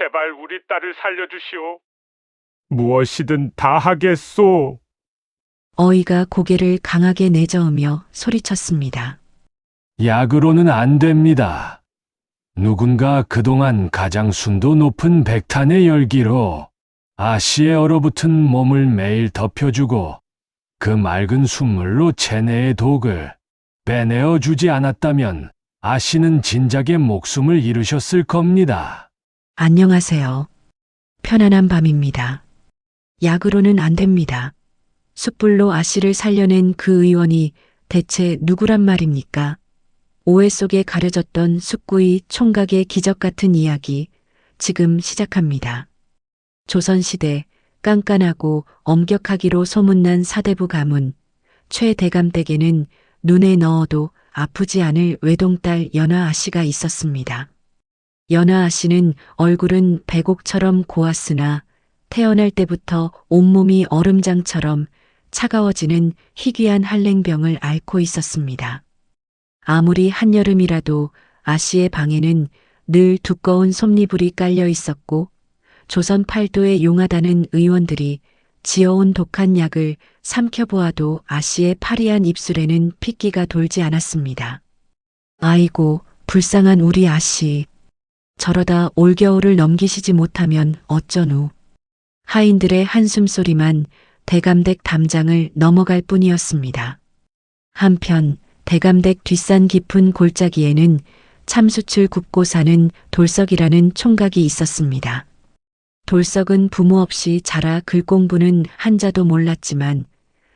제발 우리 딸을 살려주시오. 무엇이든 다 하겠소. 어이가 고개를 강하게 내저으며 소리쳤습니다. 약으로는 안 됩니다. 누군가 그동안 가장 순도 높은 백탄의 열기로 아씨의 얼어붙은 몸을 매일 덮여주고 그 맑은 순물로 체내의 독을 빼내어 주지 않았다면 아씨는 진작에 목숨을 잃으셨을 겁니다. 안녕하세요. 편안한 밤입니다. 약으로는 안 됩니다. 숯불로 아씨를 살려낸 그 의원이 대체 누구란 말입니까? 오해 속에 가려졌던 숯구이 총각의 기적 같은 이야기 지금 시작합니다. 조선시대 깐깐하고 엄격하기로 소문난 사대부 가문 최대감 댁에는 눈에 넣어도 아프지 않을 외동딸 연화 아씨가 있었습니다. 연화 아씨는 얼굴은 백옥처럼 고왔으나 태어날 때부터 온몸이 얼음장처럼 차가워지는 희귀한 한랭병을 앓고 있었습니다. 아무리 한여름이라도 아씨의 방에는 늘 두꺼운 솜니불이 깔려 있었고 조선 팔도에 용하다는 의원들이 지어온 독한 약을 삼켜보아도 아씨의 파리한 입술에는 핏기가 돌지 않았습니다. 아이고, 불쌍한 우리 아씨. 저러다 올겨울을 넘기시지 못하면 어쩌누. 하인들의 한숨소리만 대감댁 담장을 넘어갈 뿐이었습니다. 한편 대감댁 뒷산 깊은 골짜기에는 참숯을 굽고 사는 돌석이라는 총각이 있었습니다. 돌석은 부모 없이 자라 글 공부는 한자도 몰랐지만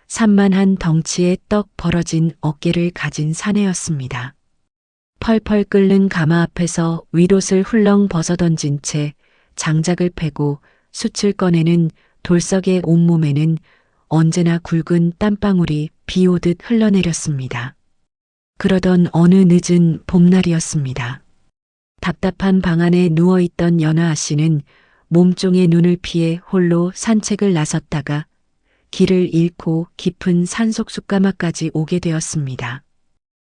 산만한 덩치에 떡 벌어진 어깨를 가진 사내였습니다. 펄펄 끓는 가마 앞에서 윗옷을 훌렁 벗어던진 채 장작을 패고 숯을 꺼내는 돌석의 온몸에는 언제나 굵은 땀방울이 비 오듯 흘러내렸습니다. 그러던 어느 늦은 봄날이었습니다. 답답한 방 안에 누워있던 연화 아씨는 몸종의 눈을 피해 홀로 산책을 나섰다가 길을 잃고 깊은 산속 숲가마까지 오게 되었습니다.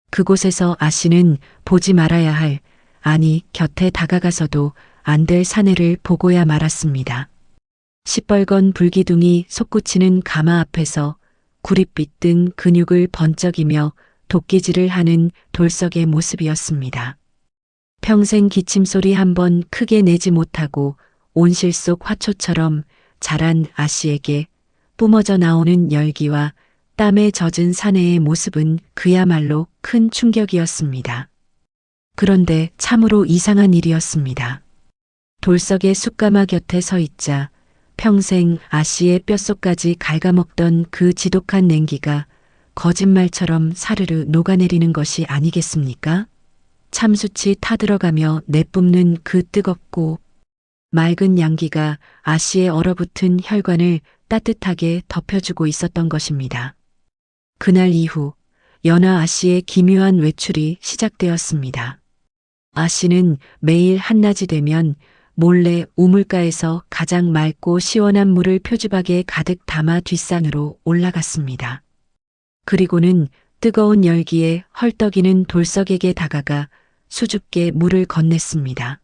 그곳에서 아씨는 보지 말아야 할, 아니 곁에 다가가서도 안 될 사내를 보고야 말았습니다. 시뻘건 불기둥이 솟구치는 가마 앞에서 구릿빛 등 근육을 번쩍이며 도끼질을 하는 돌석의 모습이었습니다. 평생 기침소리 한 번 크게 내지 못하고 온실 속 화초처럼 자란 아씨에게 뿜어져 나오는 열기와 땀에 젖은 사내의 모습은 그야말로 큰 충격이었습니다. 그런데 참으로 이상한 일이었습니다. 돌석의 숯가마 곁에 서 있자 평생 아씨의 뼛속까지 갉아먹던 그 지독한 냉기가 거짓말처럼 사르르 녹아내리는 것이 아니겠습니까? 참숯이 타들어가며 내뿜는 그 뜨겁고 맑은 양기가 아씨의 얼어붙은 혈관을 따뜻하게 덮여주고 있었던 것입니다. 그날 이후 연화 아씨의 기묘한 외출이 시작되었습니다. 아씨는 매일 한낮이 되면 몰래 우물가에서 가장 맑고 시원한 물을 표주박에 가득 담아 뒷산으로 올라갔습니다. 그리고는 뜨거운 열기에 헐떡이는 돌석에게 다가가 수줍게 물을 건넸습니다.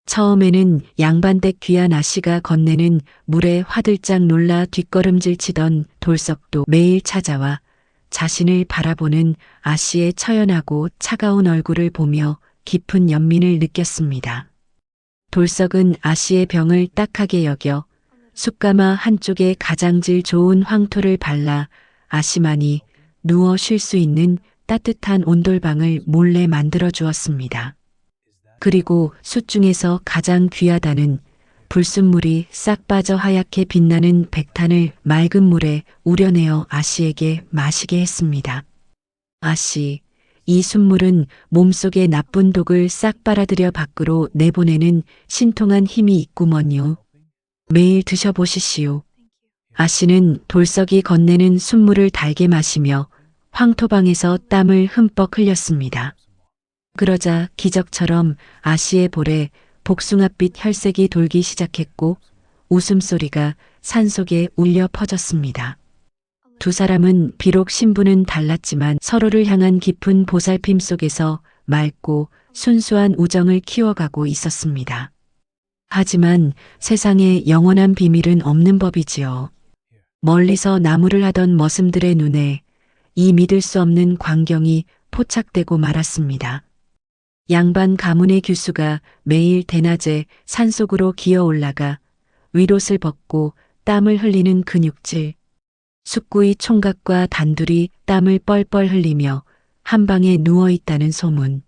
처음에는 양반댁 귀한 아씨가 건네는 물에 화들짝 놀라 뒷걸음질 치던 돌석도 매일 찾아와 자신을 바라보는 아씨의 처연하고 차가운 얼굴을 보며 깊은 연민을 느꼈습니다. 돌석은 아씨의 병을 딱하게 여겨 숯가마 한쪽에 가장질 좋은 황토를 발라 아씨만이 누워 쉴 수 있는 따뜻한 온돌방을 몰래 만들어 주었습니다. 그리고 숯 중에서 가장 귀하다는 불순물이 싹 빠져 하얗게 빛나는 백탄을 맑은 물에 우려내어 아씨에게 마시게 했습니다. 아씨, 이 순물은 몸속의 나쁜 독을 싹 빨아들여 밖으로 내보내는 신통한 힘이 있구먼요. 매일 드셔보시시오. 아씨는 돌석이 건네는 순물을 달게 마시며 황토방에서 땀을 흠뻑 흘렸습니다. 그러자 기적처럼 아씨의 볼에 복숭아빛 혈색이 돌기 시작했고 웃음소리가 산속에 울려 퍼졌습니다. 두 사람은 비록 신분은 달랐지만 서로를 향한 깊은 보살핌 속에서 맑고 순수한 우정을 키워가고 있었습니다. 하지만 세상에 영원한 비밀은 없는 법이지요. 멀리서 나무를 하던 머슴들의 눈에 이 믿을 수 없는 광경이 포착되고 말았습니다. 양반 가문의 규수가 매일 대낮에 산속으로 기어 올라가 윗옷을 벗고 땀을 흘리는 근육질, 숙구의 총각과 단둘이 땀을 뻘뻘 흘리며 한 방에 누워 있다는 소문.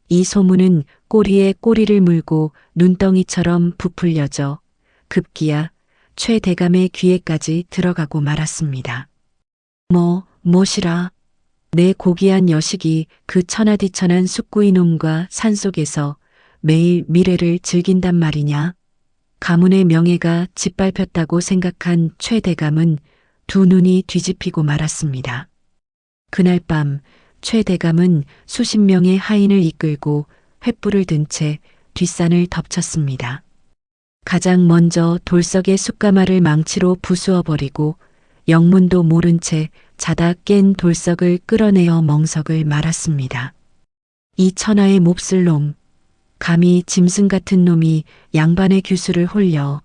이 소문은 꼬리에 꼬리를 물고 눈덩이처럼 부풀려져 급기야 최 대감의 귀에까지 들어가고 말았습니다. 뭐시라. 내 고귀한 여식이 그 천하디천한 숙구의 놈과 산속에서 매일 미래를 즐긴단 말이냐. 가문의 명예가 짓밟혔다고 생각한 최 대감은 두 눈이 뒤집히고 말았습니다. 그날 밤 최 대감은 수십 명의 하인을 이끌고 횃불을 든 채 뒷산을 덮쳤습니다. 가장 먼저 돌석의 숯가마를 망치로 부수어 버리고 영문도 모른 채 자다 깬 돌석을 끌어내어 멍석을 말았습니다. 이 천하의 몹쓸 놈, 감히 짐승 같은 놈이 양반의 규수를 홀려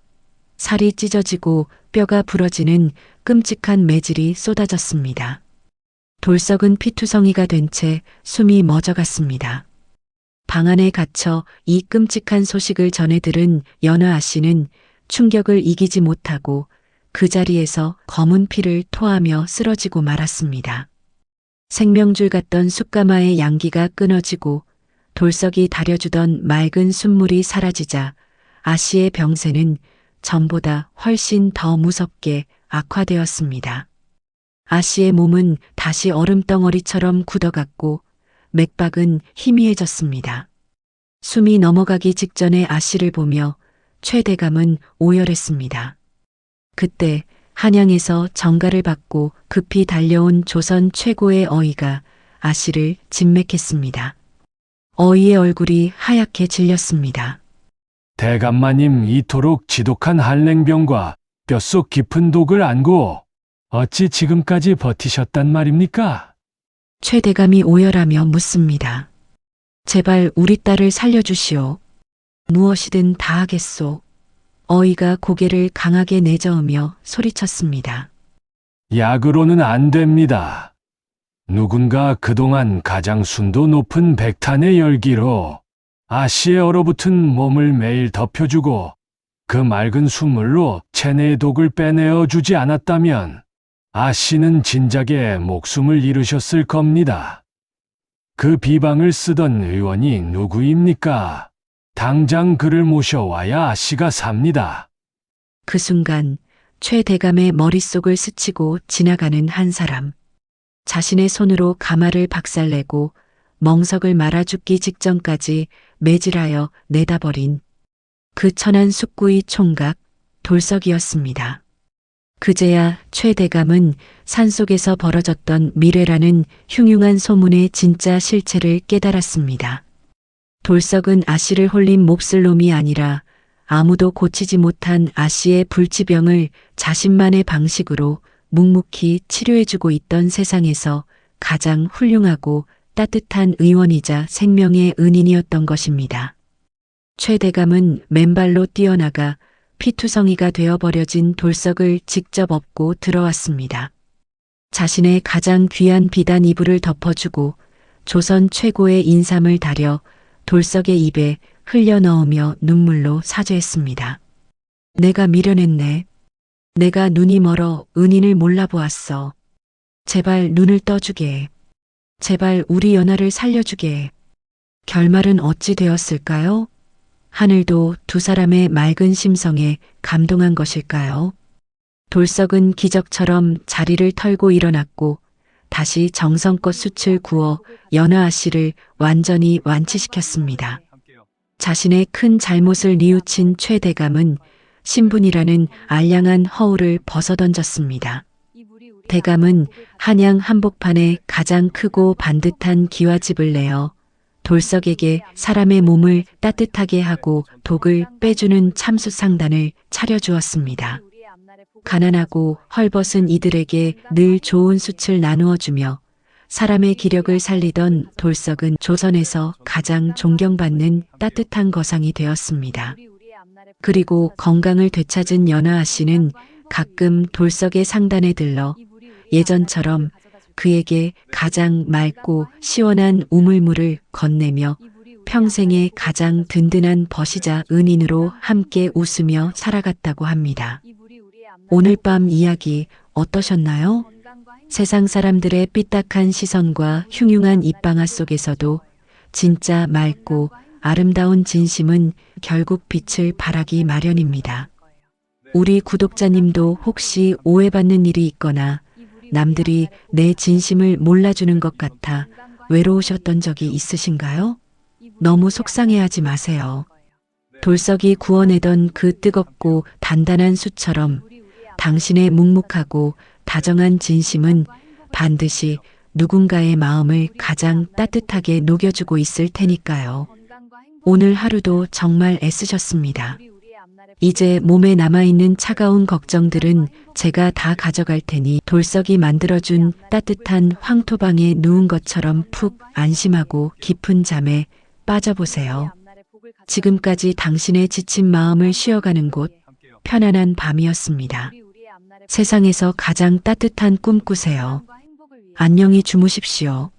살이 찢어지고 뼈가 부러지는 끔찍한 매질이 쏟아졌습니다. 돌석은 피투성이가 된 채 숨이 멎어갔습니다. 방 안에 갇혀 이 끔찍한 소식을 전해 들은 연하 아씨는 충격을 이기지 못하고 그 자리에서 검은 피를 토하며 쓰러지고 말았습니다. 생명줄 같던 숯가마의 양기가 끊어지고 돌석이 다려주던 맑은 순물이 사라지자 아씨의 병세는 전보다 훨씬 더 무섭게 악화되었습니다. 아씨의 몸은 다시 얼음덩어리처럼 굳어갔고 맥박은 희미해졌습니다. 숨이 넘어가기 직전에 아씨를 보며 최 대감은 오열했습니다. 그때 한양에서 정가를 받고 급히 달려온 조선 최고의 어이가 아씨를 진맥했습니다. 어이의 얼굴이 하얗게 질렸습니다. 대감마님 이토록 지독한 한랭병과 뼛속 깊은 독을 안고 어찌 지금까지 버티셨단 말입니까? 최 대감이 오열하며 묻습니다. 제발 우리 딸을 살려주시오. 무엇이든 다 하겠소. 어이가 고개를 강하게 내저으며 소리쳤습니다. 약으로는 안 됩니다. 누군가 그동안 가장 순도 높은 백탄의 열기로 아씨의 얼어붙은 몸을 매일 덮여주고 그 맑은 순물로 체내의 독을 빼내어 주지 않았다면 아씨는 진작에 목숨을 잃으셨을 겁니다. 그 비방을 쓰던 의원이 누구입니까? 당장 그를 모셔와야 아씨가 삽니다. 그 순간 최 대감의 머릿속을 스치고 지나가는 한 사람. 자신의 손으로 가마를 박살내고 멍석을 말아 죽기 직전까지 매질하여 내다버린 그 천한 숙구의 총각 돌석이었습니다. 그제야 최 대감은 산속에서 벌어졌던 미래라는 흉흉한 소문의 진짜 실체를 깨달았습니다. 돌석은 아씨를 홀린 몹쓸 놈이 아니라 아무도 고치지 못한 아씨의 불치병을 자신만의 방식으로 묵묵히 치료해주고 있던 세상에서 가장 훌륭하고 따뜻한 의원이자 생명의 은인이었던 것입니다. 최 대감은 맨발로 뛰어나가 피투성이가 되어버려진 돌석을 직접 업고 들어왔습니다. 자신의 가장 귀한 비단 이불을 덮어주고 조선 최고의 인삼을 다려 돌석의 입에 흘려 넣으며 눈물로 사죄했습니다. 내가 미련했네. 내가 눈이 멀어 은인을 몰라보았어. 제발 눈을 떠주게. 제발 우리 연하를 살려주게. 결말은 어찌 되었을까요? 하늘도 두 사람의 맑은 심성에 감동한 것일까요? 돌석은 기적처럼 자리를 털고 일어났고 다시 정성껏 숯을 구워 연하 아씨를 완전히 완치시켰습니다. 자신의 큰 잘못을 뉘우친 최 대감은 신분이라는 알량한 허울을 벗어던졌습니다. 대감은 한양 한복판에 가장 크고 반듯한 기와집을 내어 돌석에게 사람의 몸을 따뜻하게 하고 독을 빼주는 참수상단을 차려주었습니다. 가난하고 헐벗은 이들에게 늘 좋은 숯을 나누어 주며 사람의 기력을 살리던 돌석은 조선에서 가장 존경받는 따뜻한 거상이 되었습니다. 그리고 건강을 되찾은 연아아 씨는 가끔 돌석의 상단에 들러 예전처럼 그에게 가장 맑고 시원한 우물물을 건네며 평생에 가장 든든한 버시자 은인으로 함께 웃으며 살아갔다고 합니다. 오늘 밤 이야기 어떠셨나요? 세상 사람들의 삐딱한 시선과 흉흉한 입방아 속에서도 진짜 맑고 아름다운 진심은 결국 빛을 발하기 마련입니다. 우리 구독자님도 혹시 오해받는 일이 있거나 남들이 내 진심을 몰라주는 것 같아 외로우셨던 적이 있으신가요? 너무 속상해하지 마세요. 돌석이 구워내던 그 뜨겁고 단단한 숯처럼 당신의 묵묵하고 다정한 진심은 반드시 누군가의 마음을 가장 따뜻하게 녹여주고 있을 테니까요. 오늘 하루도 정말 애쓰셨습니다. 이제 몸에 남아있는 차가운 걱정들은 제가 다 가져갈 테니 돌석이 만들어준 따뜻한 황토방에 누운 것처럼 푹 안심하고 깊은 잠에 빠져보세요. 지금까지 당신의 지친 마음을 쉬어가는 곳, 편안한 밤이었습니다. 세상에서 가장 따뜻한 꿈 꾸세요. 안녕히 주무십시오.